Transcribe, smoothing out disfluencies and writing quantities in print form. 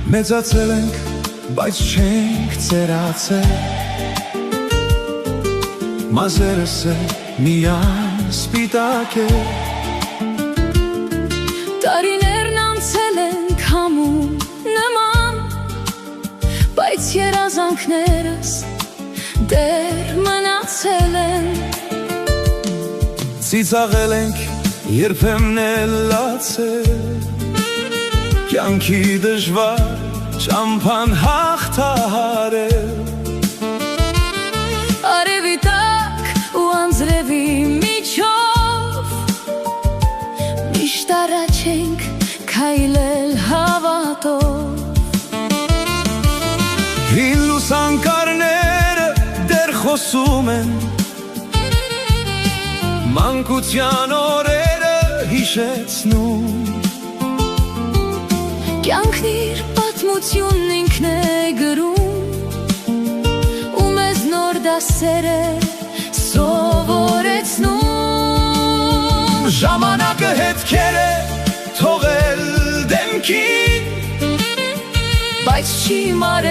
Մեծացել ենք, բայց չենք ծերացել, մազերս է միայն սպիտակ է։ Տարիներն անցել ենք համում նման, բայց երազանքներս դեռ մնացել են։ Ծիծաղել ենք, երբեմն էլ լացել, կյանքի դժվար ճամփան հաղթահարել։ Արևի տակ ու անձրևի միջով միշտ առաջ ենք քայլել հավատով։ Հին լուսանկարները դեռ խոսում են, մանկության օրերը հիշեցնում։ Կյանքն իր պատմությունն ինքն է գրում, ու մեզ նոր դասեր է սովորեցնում։ Ժամանակը հետքեր է թողել դեմքին, բայց չի մարել